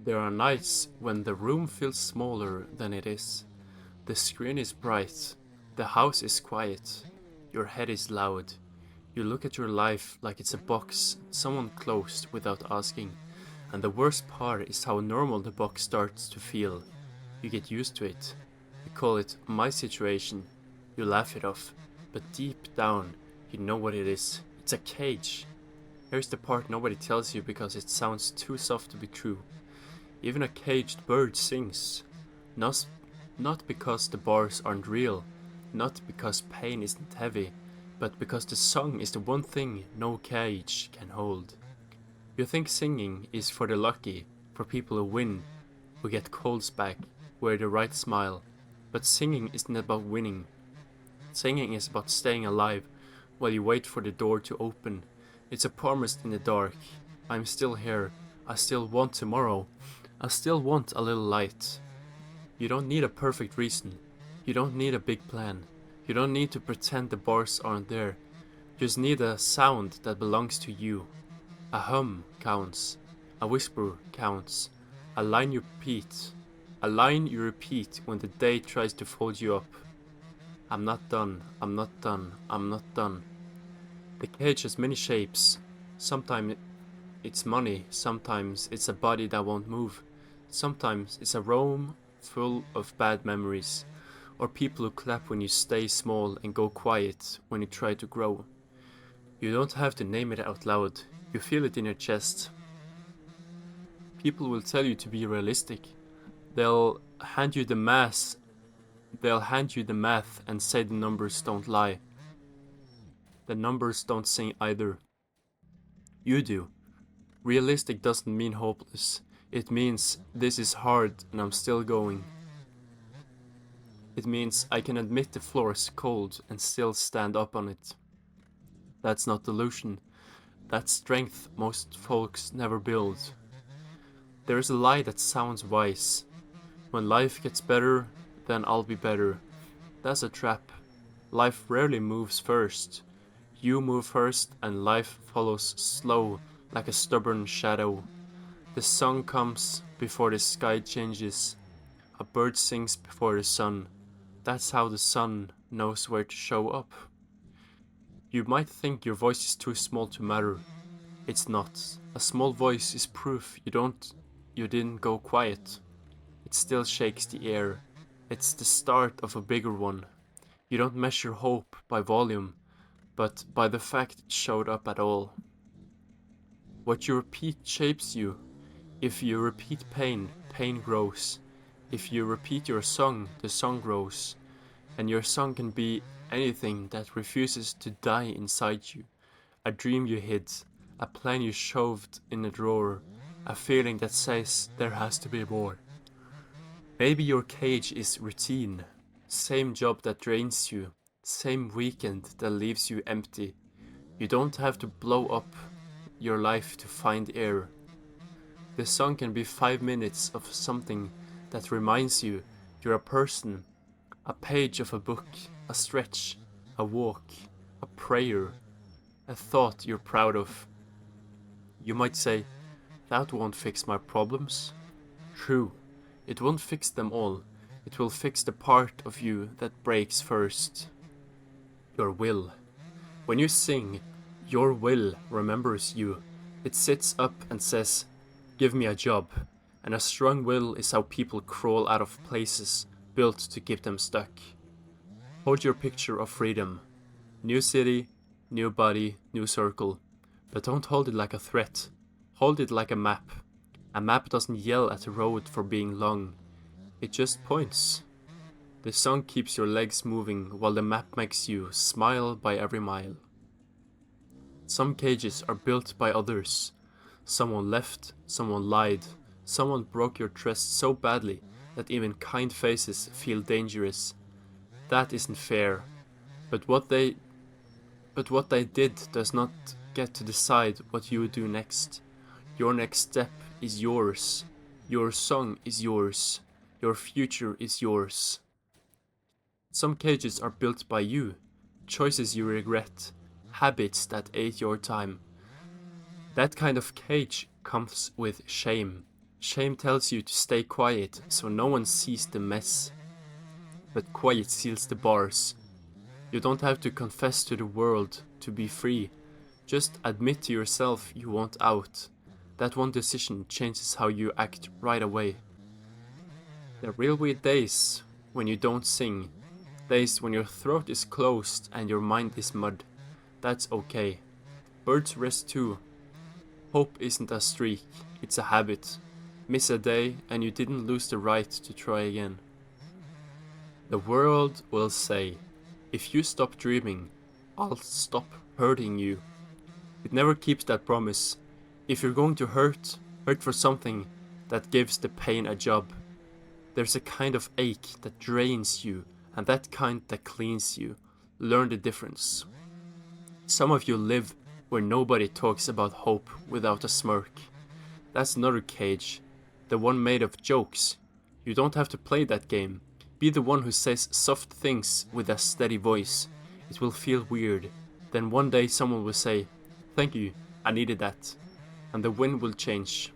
There are nights when the room feels smaller than it is. The screen is bright, the house is quiet, your head is loud. You look at your life like it's a box someone closed without asking, and the worst part is how normal the box starts to feel. You get used to it. You call it my situation. You laugh it off, but deep down, you know what it is. It's a cage. Here's the part nobody tells you because it sounds too soft to be true. Even a caged bird sings. Not, not because the bars aren't real, not because pain isn't heavy, but because the song is the one thing no cage can hold. You think singing is for the lucky, for people who win, who get colds back, wear the right smile. But singing isn't about winning. Singing is about staying alive while you wait for the door to open. It's a promise in the dark. I'm still here. I still want tomorrow. I still want a little light. You don't need a perfect reason. You don't need a big plan. You don't need to pretend the bars aren't there. You just need a sound that belongs to you. A hum counts. A whisper counts. A line you repeat. A line you repeat when the day tries to fold you up. I'm not done. I'm not done. I'm not done. The cage has many shapes. Sometimes it's money. Sometimes it's a body that won't move. Sometimes it's a room full of bad memories, or people who clap when you stay small and go quiet when you try to grow. You don't have to name it out loud, you feel it in your chest. People will tell you to be realistic. They'll hand you the math and say the numbers don't lie. The numbers don't sing either. You do. Realistic doesn't mean hopeless. It means this is hard and I'm still going. It means I can admit the floor is cold and still stand up on it. That's not delusion. That's strength most folks never build. There is a lie that sounds wise. When life gets better, then I'll be better. That's a trap. Life rarely moves first. You move first and life follows slow like a stubborn shadow. The sun comes before the sky changes. A bird sings before the sun. That's how the sun knows where to show up. You might think your voice is too small to matter. It's not. A small voice is proof you didn't go quiet. It still shakes the air. It's the start of a bigger one. You don't measure hope by volume, but by the fact it showed up at all. What you repeat shapes you. If you repeat pain, pain grows. If you repeat your song, the song grows. And your song can be anything that refuses to die inside you. A dream you hid, a plan you shoved in a drawer, a feeling that says there has to be more. Maybe your cage is routine, same job that drains you, same weekend that leaves you empty. You don't have to blow up your life to find air. The song can be 5 minutes of something that reminds you you're a person, a page of a book, a stretch, a walk, a prayer, a thought you're proud of. You might say, that won't fix my problems. True, it won't fix them all. It will fix the part of you that breaks first. Your will. When you sing, your will remembers you. It sits up and says, give me a job. And a strong will is how people crawl out of places built to keep them stuck. Hold your picture of freedom. New city, new body, new circle. But don't hold it like a threat. Hold it like a map. A map doesn't yell at the road for being long. It just points. The song keeps your legs moving while the map makes you smile by every mile. Some cages are built by others. Someone left, someone lied, someone broke your trust so badly that even kind faces feel dangerous. That isn't fair. But what they did does not get to decide what you do next. Your next step is yours. Your song is yours. Your future is yours. Some cages are built by you. Choices you regret. Habits that ate your time. That kind of cage comes with shame. Shame tells you to stay quiet so no one sees the mess. But quiet seals the bars. You don't have to confess to the world to be free. Just admit to yourself you want out. That one decision changes how you act right away. There will be days when you don't sing. Days when your throat is closed and your mind is mud. That's okay. Birds rest too. Hope isn't a streak, it's a habit. Miss a day and you didn't lose the right to try again. The world will say, if you stop dreaming, I'll stop hurting you. It never keeps that promise. If you're going to hurt for something that gives the pain a job. There's a kind of ache that drains you and that kind that cleans you. Learn the difference. Some of you live where nobody talks about hope without a smirk. That's another cage, the one made of jokes. You don't have to play that game. Be the one who says soft things with a steady voice. It will feel weird. Then one day someone will say, "Thank you, I needed that." And the wind will change.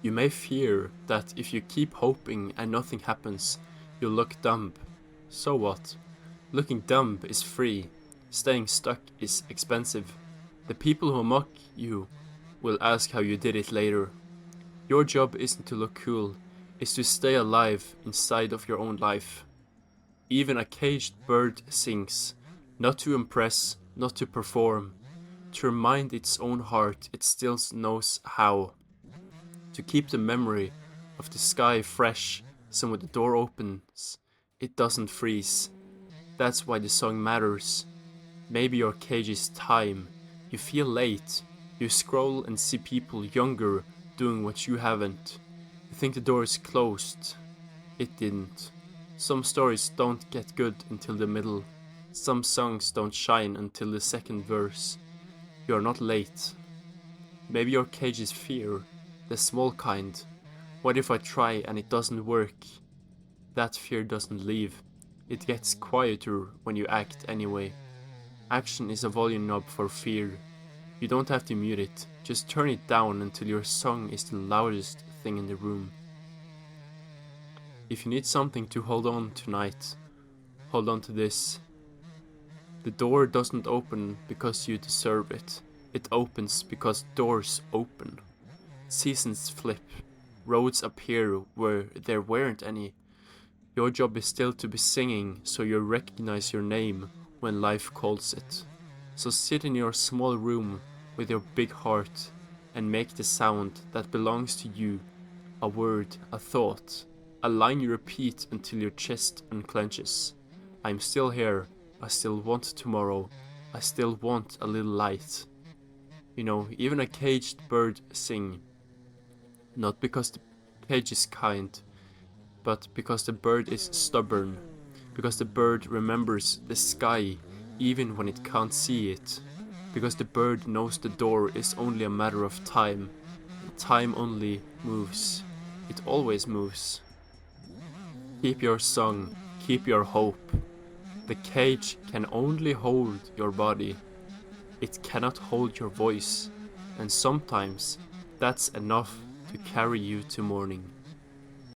You may fear that if you keep hoping and nothing happens, you'll look dumb. So what? Looking dumb is free. Staying stuck is expensive. The people who mock you will ask how you did it later. Your job isn't to look cool, it's to stay alive inside of your own life. Even a caged bird sings, not to impress, not to perform, to remind its own heart it still knows how. To keep the memory of the sky fresh, so when the door opens, it doesn't freeze. That's why the song matters. Maybe your cage is time. You feel late. You scroll and see people younger doing what you haven't. You think the door is closed. It didn't. Some stories don't get good until the middle. Some songs don't shine until the second verse. You are not late. Maybe your cage is fear, the small kind. What if I try and it doesn't work? That fear doesn't leave. It gets quieter when you act anyway. Action is a volume knob for fear. You don't have to mute it, just turn it down until your song is the loudest thing in the room. If you need something to hold on tonight, hold on to this. The door doesn't open because you deserve it. It opens because doors open. Seasons flip. Roads appear where there weren't any. Your job is still to be singing so you recognize your name when life calls it. So sit in your small room with your big heart and make the sound that belongs to you. A word, a thought, a line you repeat until your chest unclenches. I'm still here. I still want tomorrow. I still want a little light. You know, even a caged bird sing. Not because the cage is kind, but because the bird is stubborn. Because the bird remembers the sky even when it can't see it. Because the bird knows the door is only a matter of time. Time only moves. It always moves. Keep your song, keep your hope. The cage can only hold your body. It cannot hold your voice. And sometimes that's enough to carry you to morning.